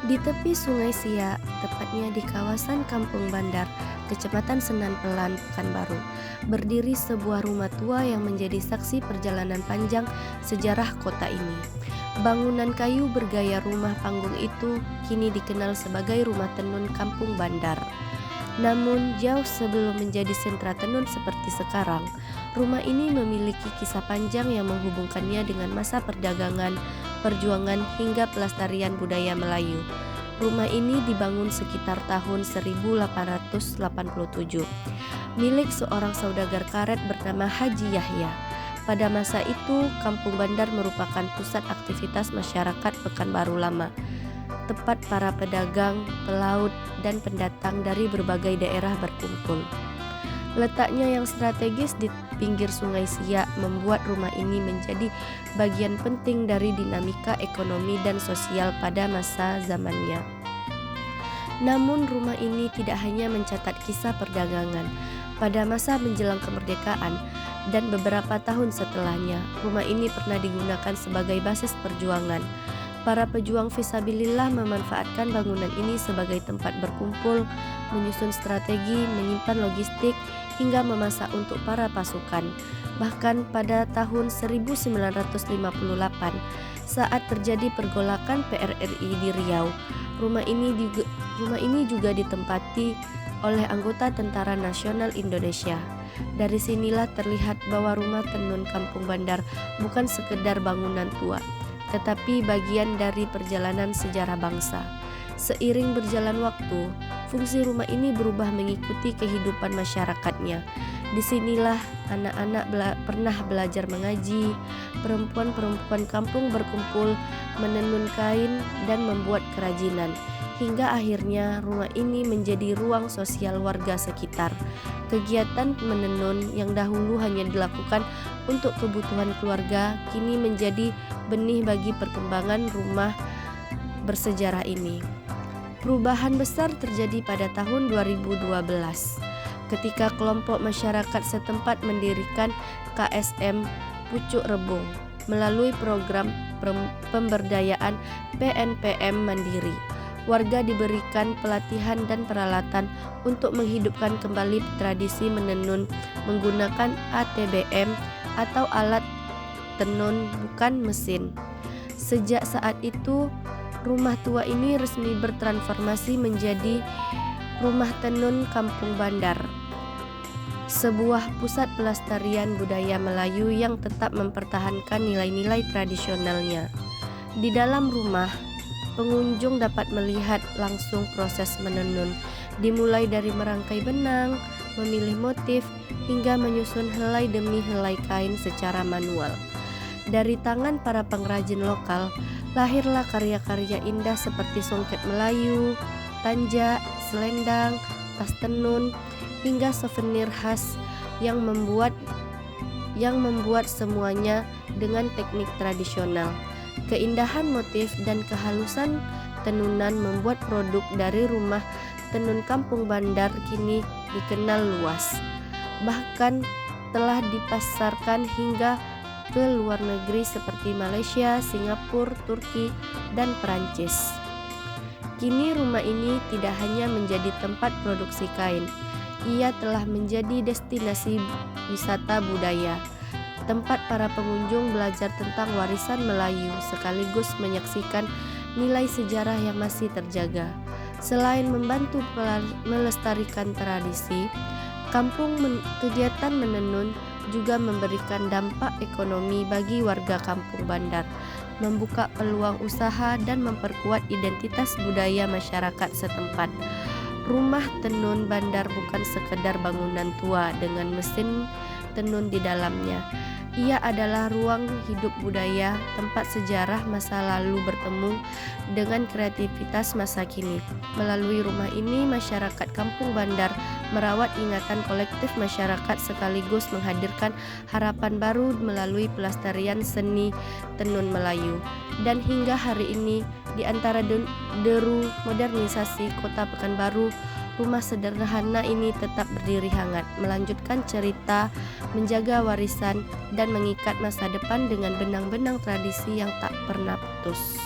Di tepi Sungai Siak, tepatnya di kawasan Kampung Bandar, Kecamatan Senan Pelan, Pekanbaru, berdiri sebuah rumah tua yang menjadi saksi perjalanan panjang sejarah kota ini. Bangunan kayu bergaya rumah panggung itu kini dikenal sebagai Rumah Tenun Kampung Bandar. Namun, jauh sebelum menjadi sentra tenun seperti sekarang, rumah ini memiliki kisah panjang yang menghubungkannya dengan masa perdagangan, perjuangan, hingga pelestarian budaya Melayu. Rumah ini dibangun sekitar tahun 1887, milik seorang saudagar karet bernama Haji Yahya. Pada masa itu, Kampung Bandar merupakan pusat aktivitas masyarakat Pekanbaru Lama, tempat para pedagang, pelaut, dan pendatang dari berbagai daerah berkumpul. Letaknya yang strategis di pinggir Sungai Siak membuat rumah ini menjadi bagian penting dari dinamika ekonomi dan sosial pada masa zamannya. Namun rumah ini tidak hanya mencatat kisah perdagangan. Pada masa menjelang kemerdekaan dan beberapa tahun setelahnya, rumah ini pernah digunakan sebagai basis perjuangan. Para pejuang fisabilillah memanfaatkan bangunan ini sebagai tempat berkumpul, menyusun strategi, menyimpan logistik, hingga memasak untuk para pasukan. Bahkan pada tahun 1958, saat terjadi pergolakan PRRI di Riau, rumah ini juga ditempati oleh anggota Tentara Nasional Indonesia. Dari sinilah terlihat bahwa Rumah Tenun Kampung Bandar bukan sekedar bangunan tua, tetapi bagian dari perjalanan sejarah bangsa. Seiring berjalan waktu, fungsi rumah ini berubah mengikuti kehidupan masyarakatnya. Disinilah anak-anak pernah belajar mengaji, perempuan-perempuan kampung berkumpul, menenun kain, dan membuat kerajinan. Hingga akhirnya rumah ini menjadi ruang sosial warga sekitar. Kegiatan menenun yang dahulu hanya dilakukan untuk kebutuhan keluarga, kini menjadi benih bagi perkembangan rumah bersejarah ini. Perubahan besar terjadi pada tahun 2012 ketika kelompok masyarakat setempat mendirikan KSM Pucuk Rebung melalui program pemberdayaan PNPM Mandiri. Warga diberikan pelatihan dan peralatan untuk menghidupkan kembali tradisi menenun menggunakan ATBM atau alat tenun bukan mesin. Sejak saat itu, rumah tua ini resmi bertransformasi menjadi Rumah Tenun Kampung Bandar, sebuah pusat pelestarian budaya Melayu yang tetap mempertahankan nilai-nilai tradisionalnya. Di dalam rumah, pengunjung dapat melihat langsung proses menenun, dimulai dari merangkai benang, memilih motif, hingga menyusun helai demi helai kain secara manual. Dari tangan para pengrajin lokal, lahirlah karya-karya indah seperti songket Melayu, tanjak, selendang, tas tenun, hingga souvenir khas yang membuat semuanya dengan teknik tradisional. Keindahan motif dan kehalusan tenunan membuat produk dari Rumah Tenun Kampung Bandar kini dikenal luas. Bahkan telah dipasarkan hingga ke luar negeri seperti Malaysia, Singapura, Turki, dan Perancis. Kini rumah ini tidak hanya menjadi tempat produksi kain, ia telah menjadi destinasi wisata budaya, tempat para pengunjung belajar tentang warisan Melayu sekaligus menyaksikan nilai sejarah yang masih terjaga. Selain membantu melestarikan tradisi, kegiatan menenun juga memberikan dampak ekonomi bagi warga Kampung Bandar, membuka peluang usaha dan memperkuat identitas budaya masyarakat setempat. Rumah Tenun Bandar bukan sekedar bangunan tua dengan mesin tenun di dalamnya. Ia adalah ruang hidup budaya, tempat sejarah masa lalu bertemu dengan kreativitas masa kini. Melalui rumah ini, masyarakat Kampung Bandar merawat ingatan kolektif masyarakat sekaligus menghadirkan harapan baru melalui pelestarian seni tenun Melayu. Dan hingga hari ini, di antara deru modernisasi Kota Pekanbaru, rumah sederhana ini tetap berdiri hangat, melanjutkan cerita, menjaga warisan, dan mengikat masa depan dengan benang-benang tradisi yang tak pernah putus.